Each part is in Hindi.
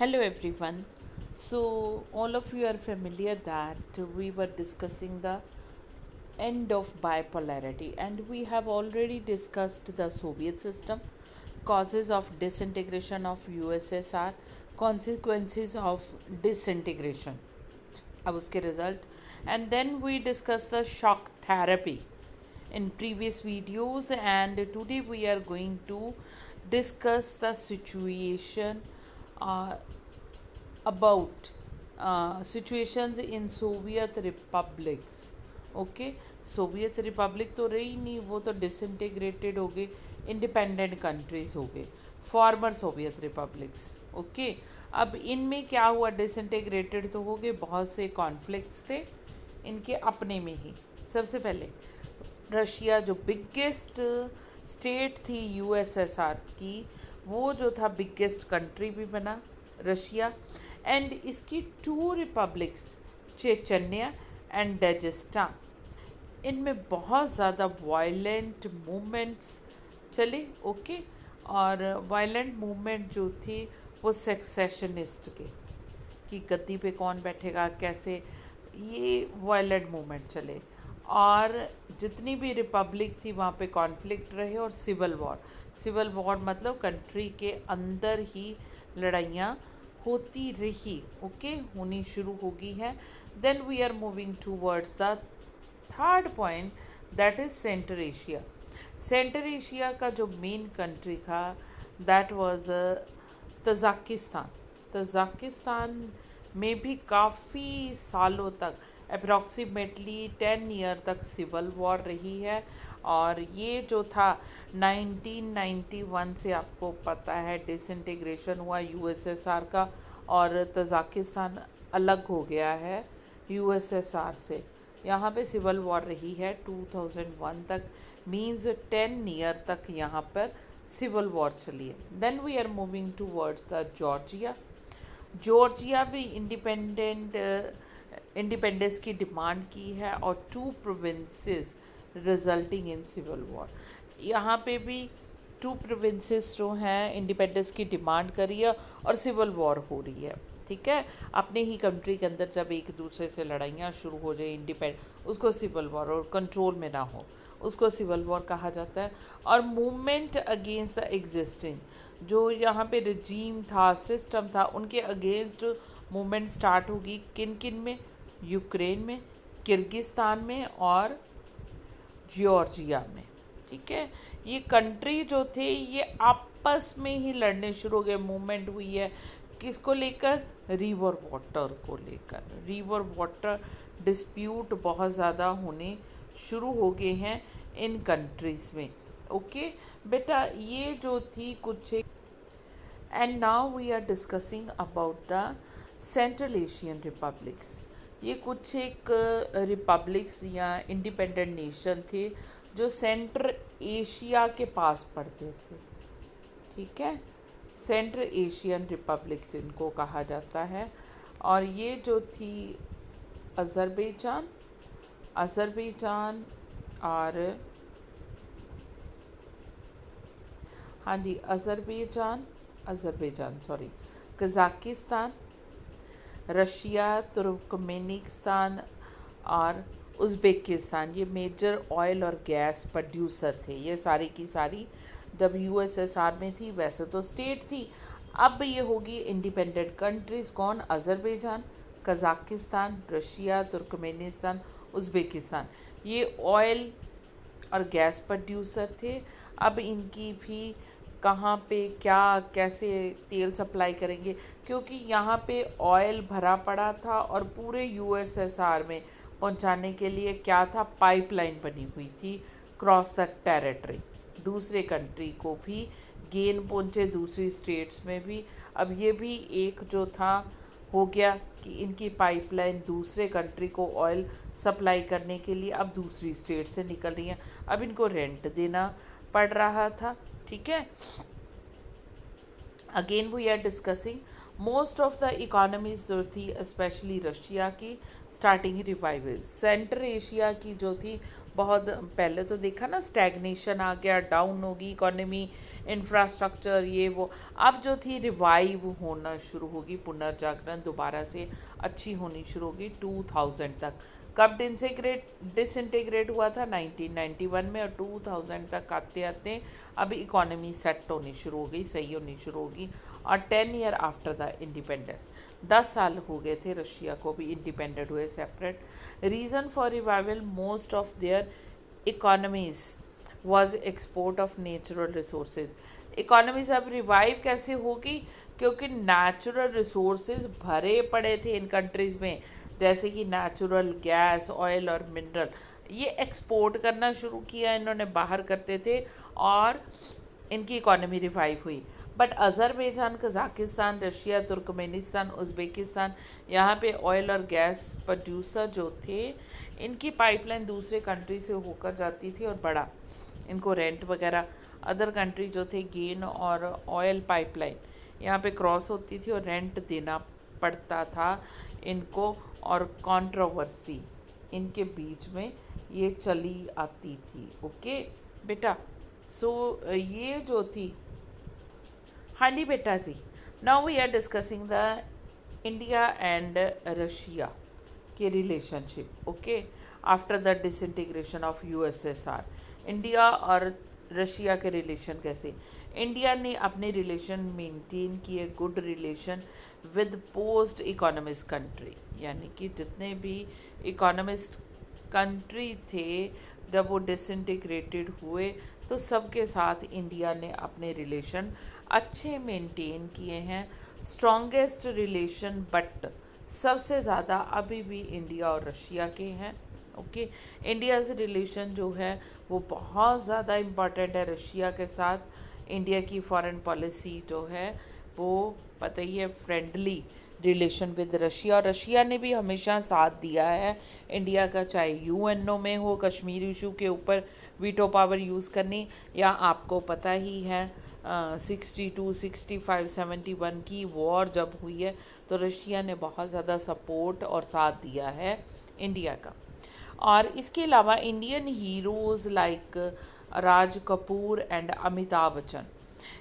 Hello everyone. So all of you are familiar that we were discussing the end of bipolarity and we have already discussed the Soviet system, causes of disintegration of USSR, consequences of disintegration. अब उसके result and then we discussed the shock therapy in previous videos, and today we are going to discuss the situation uh, about situations in Soviet republics. Okay, Soviet Republic तो रही नहीं, वो तो डिसइंटीग्रेटेड हो गए, इंडिपेंडेंट कंट्रीज हो गए, फॉर्मर सोवियत रिपब्लिक्स. ओके, अब इनमें क्या हुआ, डिसइंटीग्रेटेड तो हो गए, बहुत से कॉन्फ्लिक्ट्स थे इनके अपने में ही. सबसे पहले रशिया जो बिगेस्ट स्टेट थी यूएसएसआर की, वो जो था बिगेस्ट कंट्री भी बना रशिया. एंड इसकी टू रिपब्लिक्स चेचन्या एंड डेजिस्तान, इनमें बहुत ज़्यादा वायलेंट मूवमेंट्स चले. ओके, और वायलेंट मूवमेंट जो थी वो सेक्सेशनिस्ट के, कि गद्दी पे कौन बैठेगा कैसे, ये वायलेंट मूवमेंट चले. और जितनी भी रिपब्लिक थी वहाँ पे कॉन्फ्लिक्ट रहे, और सिविल वॉर मतलब कंट्री के अंदर ही लड़ाइयाँ होती रही. ओके, होनी शुरू हो गई है. Then we are moving towards the third point, that is Central Asia. Central Asia का जो मेन कंट्री था दैट वाज तजाकिस्तान. तजाकिस्तान में भी काफ़ी सालों तक, अप्रॉक्सीमेटली 10 ईयर तक सिविल वॉर रही है. और ये जो था 1991 से आपको पता है डिसइंटीग्रेशन हुआ यूएसएसआर का, और तजाकिस्तान अलग हो गया है यूएसएसआर से. यहाँ पे सिविल वॉर रही है 2001 तक, मीन्स 10 ईयर तक यहाँ पर सिविल वॉर चली है. Then we are moving towards the Georgia. Georgia भी इंडिपेंडेंस की डिमांड की है, और 2 provinces resulting in civil war. यहाँ पे भी 2 प्रोविंसेस जो हैं इंडिपेंडेंस की डिमांड करी है और सिविल वॉर हो रही है. ठीक है, अपने ही कंट्री के अंदर जब एक दूसरे से लड़ाइयाँ शुरू हो जाए उसको सिविल वॉर, और कंट्रोल में ना हो उसको सिविल वॉर कहा जाता है. और मूवमेंट अगेंस्ट द एग्जिस्टिंग, जो यहाँ पे रजीम था, सिस्टम था, उनके अगेंस्ट मूवमेंट स्टार्ट होगी. किन किन में, यूक्रेन में, किर्गिस्तान में और जॉर्जिया में. ठीक है, ये कंट्री जो थे ये आपस में ही लड़ने शुरू हो गए. मूवमेंट हुई है किसको लेकर, रिवर वाटर को लेकर. रिवर वाटर डिस्प्यूट बहुत ज़्यादा होने शुरू हो गए हैं इन कंट्रीज़ में. ओके बेटा, ये जो थी कुछ. And now we are discussing about the Central Asian republics. ये कुछ एक रिपब्लिक्स या इंडिपेंडेंट नेशन थे जो सेंट्रल एशिया के पास पड़ते थे. ठीक है, सेंट्रल एशियन रिपब्लिक्स इनको कहा जाता है. और ये जो थी अज़रबैजान और हाँ जी, Azerbaijan sorry, Kazakhstan, Russia, Turkmenistan और उज़्बेकिस्तान, ये मेजर ऑयल और गैस प्रोड्यूसर थे. ये सारी की सारी जब यूएसएसआर में थी वैसे तो स्टेट थी, अब ये होगी इंडिपेंडेंट कंट्रीज़. कौन, Azerbaijan, Kazakhstan, Russia, Turkmenistan, Uzbekistan. ये ऑयल और गैस प्रोड्यूसर थे. अब इनकी भी कहाँ पे क्या कैसे तेल सप्लाई करेंगे, क्योंकि यहाँ पे ऑयल भरा पड़ा था और पूरे यूएसएसआर में पहुँचाने के लिए क्या था, पाइपलाइन बनी हुई थी क्रॉस द टेरिटरी. दूसरे कंट्री को भी गेन पहुँचे, दूसरी स्टेट्स में भी. अब ये भी एक जो था हो गया कि इनकी पाइपलाइन दूसरे कंट्री को ऑयल सप्लाई करने के लिए अब दूसरी स्टेट से निकल रही है. अब इनको रेंट देना पड़ रहा था. ठीक है, again we are discussing most of the economies जो थी स्पेशली रशिया की स्टार्टिंग रिवाइवल, सेंट्रल एशिया की जो थी बहुत पहले तो देखा ना स्टैग्नेशन आ गया, डाउन होगी इकोनॉमी, इंफ्रास्ट्रक्चर ये वो, अब जो थी रिवाइव होना शुरू होगी, पुनर्जागरण दोबारा से अच्छी होनी शुरू होगी 2000 तक। कब डिसइंटीग्रेट हुआ था 1991 में, और 2000 तक आते आते अब इकोनॉमी सेट होनी शुरू हो गई, सही होनी शुरू होगी। और 10 ईयर आफ्टर द इंडिपेंडेंस, 10 साल हो गए थे रशिया को भी इंडिपेंडेंट हुए separate. Reason for revival, most of their economies was export of natural resources. Economies अब रिवाइव कैसे होगी, क्योंकि नेचुरल रिसोर्सेज भरे पड़े थे इन कंट्रीज़ में, जैसे कि नेचुरल गैस, ऑयल और मिनरल, ये एक्सपोर्ट करना शुरू किया इन्होंने, बाहर करते थे और इनकी इकोनॉमी रिवाइव हुई। But Azerbaijan, Kazakhstan, Russia, Turkmenistan, Uzbekistan, यहाँ पे ऑयल और गैस प्रोड्यूसर जो थे, इनकी पाइपलाइन दूसरे कंट्री से होकर जाती थी और बड़ा इनको रेंट वगैरह, अदर कंट्री जो थे गेन और ऑयल पाइपलाइन यहाँ पे क्रॉस होती थी और रेंट देना पड़ता था इनको, और कंट्रोवर्सी इनके बीच में ये चली आती थी। ओके बेटा, सो ये जो थी, हाँ जी बेटा जी, now we are discussing the India and Russia के relationship. Okay, after the disintegration of USSR, India और रशिया के रिलेशन कैसे। इंडिया ने अपने रिलेशन मेंटेन किए, good relation with post economist country, यानी कि जितने भी इकोनॉमिस्ट कंट्री थे जब वो डिसइंटीग्रेटेड हुए तो सबके साथ इंडिया ने अपने रिलेशन अच्छे मेंटेन किए हैं। स्ट्रॉन्गेस्ट रिलेशन बट सबसे ज़्यादा अभी भी इंडिया और रशिया के हैं। ओके, इंडिया से रिलेशन जो है वो बहुत ज़्यादा इम्पॉर्टेंट है रशिया के साथ। इंडिया की फॉरेन पॉलिसी जो है वो पता ही है, फ्रेंडली रिलेशन विद रशिया, और रशिया ने भी हमेशा साथ दिया है इंडिया का, चाहे यूएनओ में हो कश्मीर इशू के ऊपर वीटो पावर यूज़ करनी, या आपको पता ही है 62, 65, 71 की वॉर जब हुई है तो रशिया ने बहुत ज़्यादा सपोर्ट और साथ दिया है इंडिया का। और इसके अलावा Indian heroes like Raj Kapoor and Amitabh Bachchan,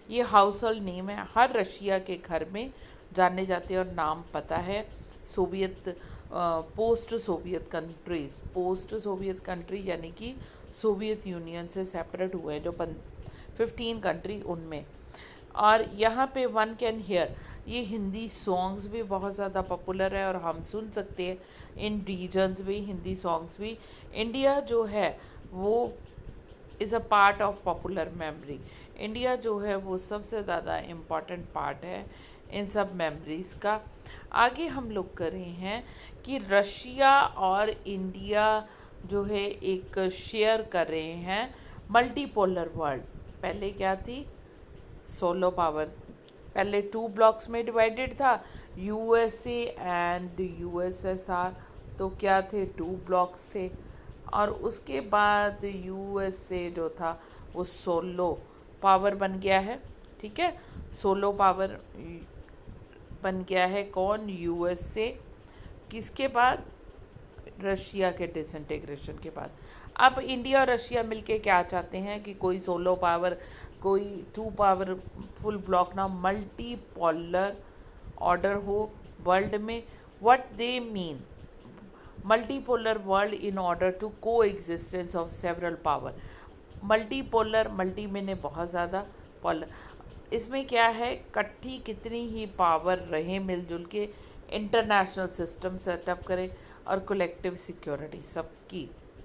ये हाउस होल्ड नेम है, हर रशिया के घर में जाने जाते हैं और नाम पता है। सोवियत पोस्ट सोवियत कंट्री यानी कि सोवियत यूनियन से सेपरेट हुए हैं जो 15 कंट्री उनमें। और यहाँ पे वन कैन हियर, ये हिंदी सॉन्ग्स भी बहुत ज़्यादा पॉपुलर है और हम सुन सकते हैं इन रीजन्स भी हिंदी सॉन्ग्स भी। इंडिया जो है वो is a part of popular memory, India जो है वो सबसे ज़्यादा इम्पॉर्टेंट पार्ट है इन सब मेमोरीज़ का। आगे हम लोग कर रहे हैं कि रशिया और इंडिया जो है एक शेयर कर रहे हैं मल्टीपोलर वर्ल्ड। पहले क्या थी, सोलो पावर, पहले 2 ब्लॉक्स में डिवाइडेड था, यूएसए एंड यूएसएसआर, तो क्या थे 2 ब्लॉक्स थे। और उसके बाद यूएसए जो था वो सोलो पावर बन गया है, ठीक है, सोलो पावर बन गया है कौन, यूएसए, किसके बाद, रशिया के डिसइंटीग्रेशन के बाद। अब इंडिया और रशिया मिलके क्या चाहते हैं कि कोई सोलो पावर, कोई 2 पावरफुल ब्लॉक ना, मल्टीपोलर ऑर्डर हो वर्ल्ड में। What they mean multipolar world in order to coexistence of several power. Multipolar, multi मैंने बहुत ज़्यादा, पोलर, इसमें क्या है, इकट्ठी कितनी ही पावर रहे मिलजुल के, इंटरनेशनल सिस्टम सेटअप करें और कलेक्टिव सिक्योरिटी सबकी,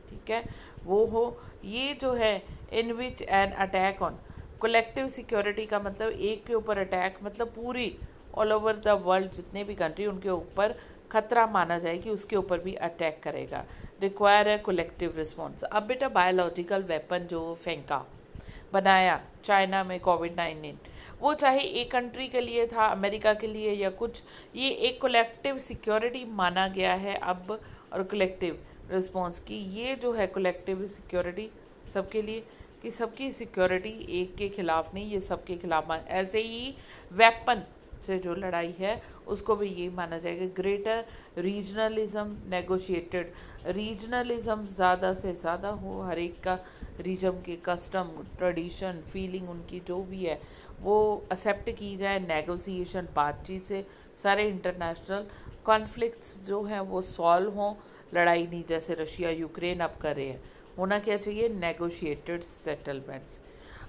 ठीक है, वो हो। ये जो है in which an attack on collective security का मतलब एक के ऊपर अटैक, मतलब पूरी ऑल ओवर द वर्ल्ड जितने भी कंट्री उनके ऊपर खतरा माना जाए कि उसके ऊपर भी अटैक करेगा, रिक्वायर है कलेक्टिव रिस्पॉन्स। अब बेटा बायोलॉजिकल वेपन जो फेंका बनाया चाइना में कोविड-19, वो चाहे एक कंट्री के लिए था, अमेरिका के लिए या कुछ, ये एक कलेक्टिव सिक्योरिटी माना गया है अब, और कलेक्टिव रिस्पॉन्स की ये जो है कलेक्टिव सिक्योरिटी सबके लिए, कि सबकी सिक्योरिटी एक के खिलाफ नहीं, ये सबके खिलाफ ऐसे ही वेपन से जो लड़ाई है उसको भी यही माना जाएगा। ग्रेटर रीजनलिज्म नेगोशिएटेड, रीजनलिज्म ज़्यादा से ज़्यादा हो, हर एक का रीजन के कस्टम ट्रेडिशन फीलिंग उनकी जो भी है वो एक्सेप्ट की जाए, नेगोशिएशन बातचीत से सारे इंटरनेशनल कॉन्फ्लिक्ट्स जो हैं वो सॉल्व हों, लड़ाई नहीं जैसे रशिया यूक्रेन अब कर रहे हैं। होना क्या चाहिए, नेगोशिएटेड सेटलमेंट्स।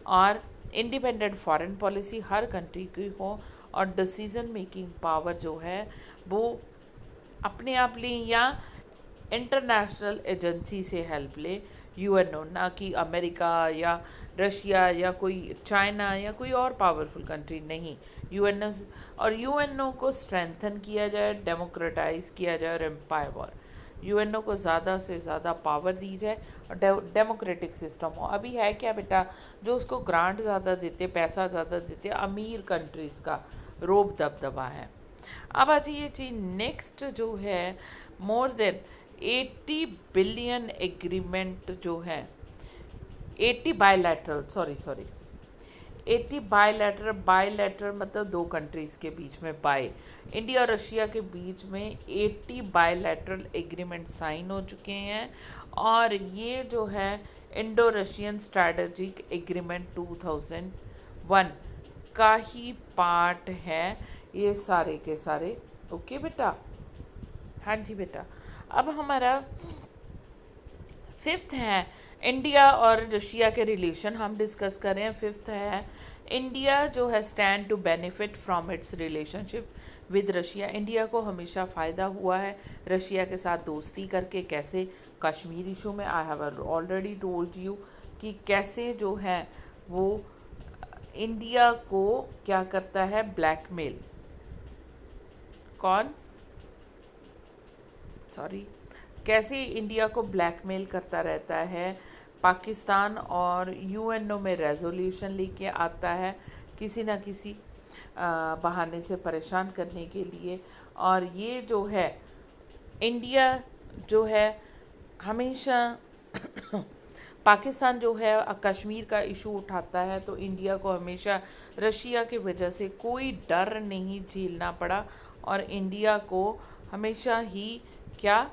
और इंडिपेंडेंट फॉरेन पॉलिसी हर कंट्री की हो, और डिसीजन मेकिंग पावर जो है वो अपने आप लें या इंटरनेशनल एजेंसी से हेल्प ले, यूएनओ, ना कि अमेरिका या रशिया या कोई चाइना या कोई और पावरफुल कंट्री नहीं। यूएनओ और यूएनओ को स्ट्रेंथन किया जाए, डेमोक्रेटाइज किया जाए और एम्पावर, यूएनओ को ज़्यादा से ज़्यादा पावर दी जाए और डेमोक्रेटिक सिस्टम हो। अभी है क्या बेटा, जो उसको ग्रांट ज़्यादा देते, पैसा ज़्यादा देते, अमीर कंट्रीज़ का रोब दबदबा है। अब आ जाइए जी नेक्स्ट जो है, मोर देन 80 बिलियन एग्रीमेंट जो है, 80 बायलैटरल, सॉरी 80 बायलैटरल मतलब दो कंट्रीज़ के बीच में, बाय इंडिया और रशिया के बीच में 80 बायलैटरल एग्रीमेंट साइन हो चुके हैं। और ये जो है इंडो रशियन स्ट्रैटेजिक एग्रीमेंट 2001 का ही पार्ट है ये सारे के सारे। ओके बेटा, हाँ जी बेटा। अब हमारा फिफ्थ है इंडिया और रशिया के रिलेशन हम डिस्कस कर रहे हैं। फिफ्थ है इंडिया जो है stand to benefit from its relationship with Russia. India को हमेशा फ़ायदा हुआ है रशिया के साथ दोस्ती करके। कैसे, कश्मीर इशू में I have already told you कि कैसे जो है वो इंडिया को क्या करता है, ब्लैकमेल, कौन, सॉरी, कैसे इंडिया को ब्लैकमेल करता रहता है पाकिस्तान, और यूएनओ में रेजोल्यूशन लेके आता है किसी ना किसी बहाने से परेशान करने के लिए। और ये जो है इंडिया जो है हमेशा पाकिस्तान जो है कश्मीर का इशू उठाता है तो इंडिया को हमेशा रशिया की वजह से कोई डर नहीं झेलना पड़ा, और इंडिया को हमेशा ही क्या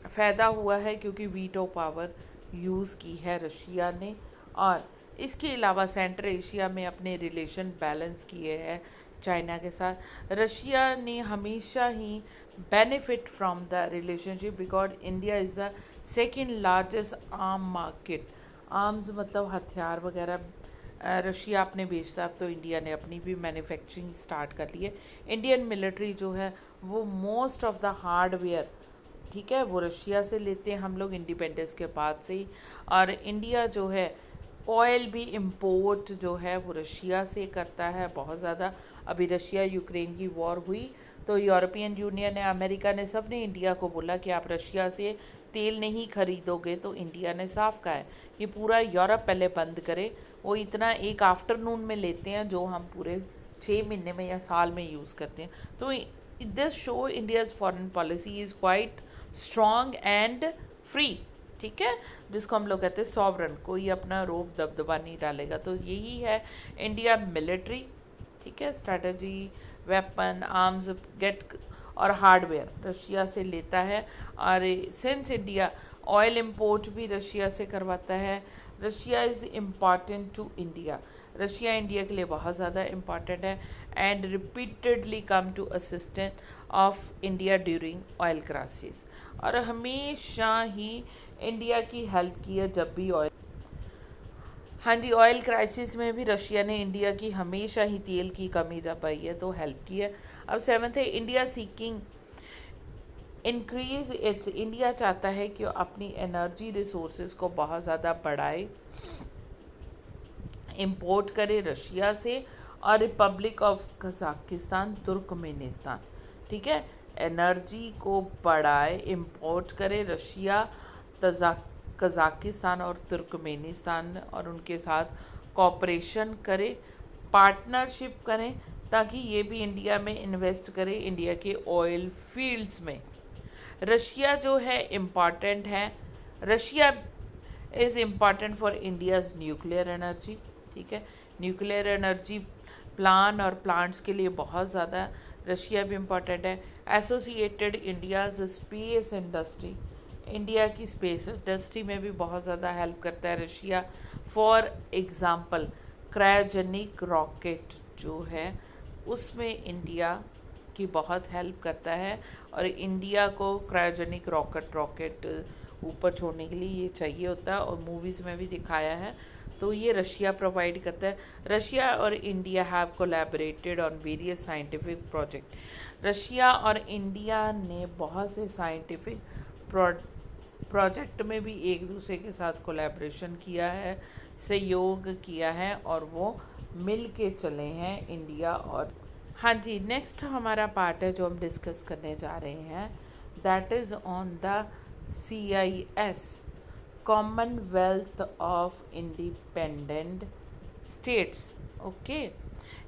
फ़ायदा हुआ है, क्योंकि वीटो पावर यूज़ की है रशिया ने। और इसके अलावा सेंट्रल एशिया में अपने रिलेशन बैलेंस किए हैं चाइना के साथ। रशिया ने हमेशा ही benefit from the relationship because India is the second largest arm market. Arms मतलब हथियार वगैरह रशिया अपने बेचता है, अब तो इंडिया ने अपनी भी मैन्युफैक्चरिंग स्टार्ट कर ली है। इंडियन मिलिट्री जो है वो मोस्ट ऑफ द हार्डवेयर, ठीक है, वो रशिया से लेते हैं हम लोग इंडिपेंडेंस के बाद से ही। और इंडिया जो है ऑयल भी इंपोर्ट जो है वो रशिया से करता है बहुत ज़्यादा। अभी रशिया यूक्रेन की वॉर हुई तो यूरोपियन यूनियन ने, अमेरिका ने, सब ने इंडिया को बोला कि आप रशिया से तेल नहीं खरीदोगे, तो इंडिया ने साफ कहा है कि पूरा यूरोप पहले बंद करे। वो इतना एक आफ्टरनून में लेते हैं जो हम पूरे 6 महीने में या साल में यूज़ करते हैं। तो this show India's foreign policy is quite strong and free, ठीक है, जिसको हम लोग कहते हैं सॉवरन, कोई अपना रोब दबदबा नहीं डालेगा। तो यही है इंडिया मिलिट्री, ठीक है, स्ट्रैटेजी, वेपन, आर्म्स गेट और हार्डवेयर रशिया से लेता है। और सिंस इंडिया ऑयल इंपोर्ट भी रशिया से करवाता है, Russia is important to India, Russia India के लिए बहुत ज़्यादा इम्पॉर्टेंट है and repeatedly come to assistance of India during oil crisis. और हमेशा ही इंडिया की हेल्प की है जब भी ऑयल, हाँ जी, ऑयल क्राइसिस में भी रशिया ने इंडिया की हमेशा ही तेल की कमी जब आई है तो हेल्प की है। अब सेवन्थ है India seeking increase its, India चाहता है कि अपनी एनर्जी रिसोर्सेज को बहुत ज़्यादा बढ़ाए, इंपोर्ट करे रशिया से और रिपब्लिक ऑफ कजाकिस्तान, तुर्कमेनिस्तान, ठीक है, एनर्जी को बढ़ाए, इंपोर्ट करे रशिया, कजाकिस्तान और तुर्कमेनिस्तान, और उनके साथ कॉपरेशन करे, पार्टनरशिप करें ताकि ये भी इंडिया में इन्वेस्ट करे इंडिया के ऑयल फील्ड्स में। रशिया जो है इम्पॉर्टेंट है, Russia is important for India's nuclear energy, ठीक है, न्यूक्लियर एनर्जी प्लान और प्लांट्स के लिए बहुत ज़्यादा रशिया भी इम्पॉर्टेंट है। Associated India's space industry, India की स्पेस इंडस्ट्री में भी बहुत ज़्यादा हेल्प करता है Russia. For example cryogenic rocket जो है उसमें इंडिया की बहुत हेल्प करता है, और इंडिया को क्रायोजेनिक रॉकेट ऊपर छोड़ने के लिए ये चाहिए होता है, और मूवीज़ में भी दिखाया है, तो ये रशिया प्रोवाइड करता है। रशिया और India have collaborated on various scientific project. Russia और इंडिया ने बहुत से साइंटिफिक प्रोजेक्ट में भी एक दूसरे के साथ कोलैबोरेशन किया है, सहयोग किया है, और वो मिल के चले हैं इंडिया और। हाँ जी, नेक्स्ट हमारा पार्ट है जो हम डिस्कस करने जा रहे हैं, that is on the CIS, Commonwealth of independent states. Okay,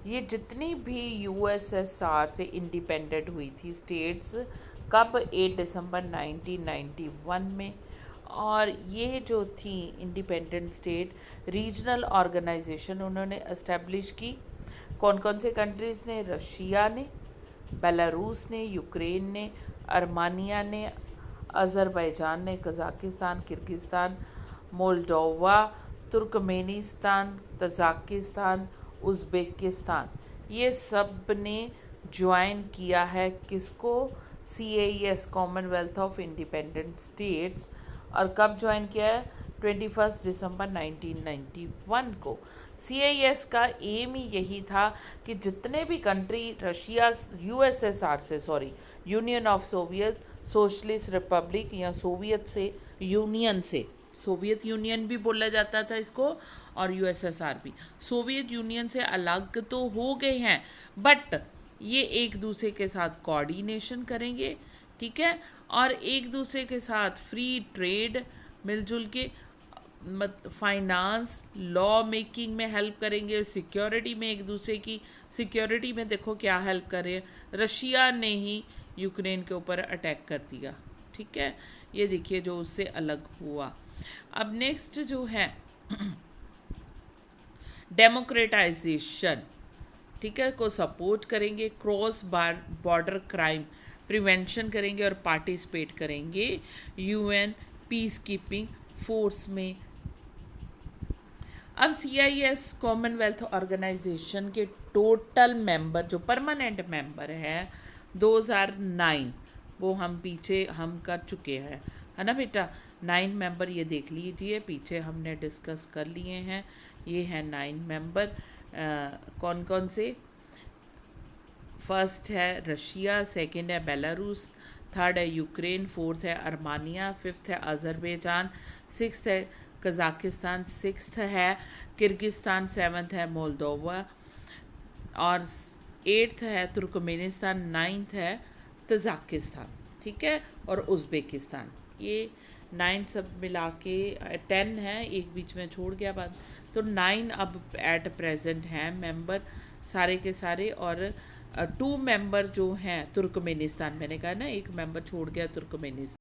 ये जितनी भी USSR से इंडिपेंडेंट हुई थी स्टेट्स, कब? 8 दिसंबर 1991 में। और ये जो थी इंडिपेंडेंट स्टेट रीजनल ऑर्गेनाइजेशन उन्होंने इस्टेब्लिश की। कौन कौन से कंट्रीज़ ने? रशिया ने, बेलारूस ने, यूक्रेन ने, अर्मानिया ने, अज़रबैजान ने, Kazakhstan, Kyrgyzstan, Moldova, Turkmenistan, Tajikistan, Uzbekistan, ये सब ने ज्वाइन किया है किसको? CIS, Commonwealth of independent states. और कब ज्वाइन किया है? 21 दिसंबर 1991 को। CIS का एम ही यही था कि जितने भी कंट्री रशिया USSR से, union of Soviet socialist Republic या सोवियत से, यूनियन से, सोवियत यूनियन भी बोला जाता था इसको और USSR भी, सोवियत यूनियन से अलग तो हो गए हैं, बट ये एक दूसरे के साथ कोऑर्डिनेशन करेंगे, ठीक है, और एक दूसरे के साथ फ्री ट्रेड मिलजुल के फाइनेंस लॉ मेकिंग में हेल्प करेंगे, सिक्योरिटी में एक दूसरे की सिक्योरिटी में देखो क्या हेल्प कर रहे हैं। रशिया ने ही यूक्रेन के ऊपर अटैक कर दिया, ठीक है, ये देखिए जो उससे अलग हुआ। अब नेक्स्ट जो है डेमोक्रेटाइजेशन, ठीक है, को सपोर्ट करेंगे, क्रॉस बॉर्डर क्राइम प्रिवेंशन करेंगे और पार्टिसिपेट करेंगे UN पीस कीपिंग फोर्स में। अब CIS कॉमनवेल्थ ऑर्गेनाइजेशन के टोटल मेंबर जो परमानेंट मेंबर हैं 2009, वो हम पीछे हम कर चुके हैं, है ना बेटा। 9 मेंबर ये देख लीजिए, पीछे हमने डिस्कस कर लिए हैं। ये हैं 9 मेंबर, कौन कौन से? फर्स्ट है रशिया, सेकंड है बेलारूस, थर्ड है यूक्रेन, फोर्थ है अर्मानिया, फिफ्थ है अज़रबैजान, सिक्स्थ है कज़ाकिस्तान, सिक्स्थ है किर्गिस्तान, सेवन्थ है मोल्दोवा, और एट्थ है तुर्कमेनिस्तान, नाइन्थ है तजाकिस्तान, ठीक है, और उज़्बेकिस्तान। ये 9 सब मिला के 10 है, एक बीच में छोड़ गया बाद, तो 9 अब एट प्रेजेंट हैं मेंबर सारे के सारे। और 2 मेंबर जो हैं तुर्कमेनिस्तान, मैंने कहा ना एक मेंबर छोड़ गया तुर्कमेनिस्तान,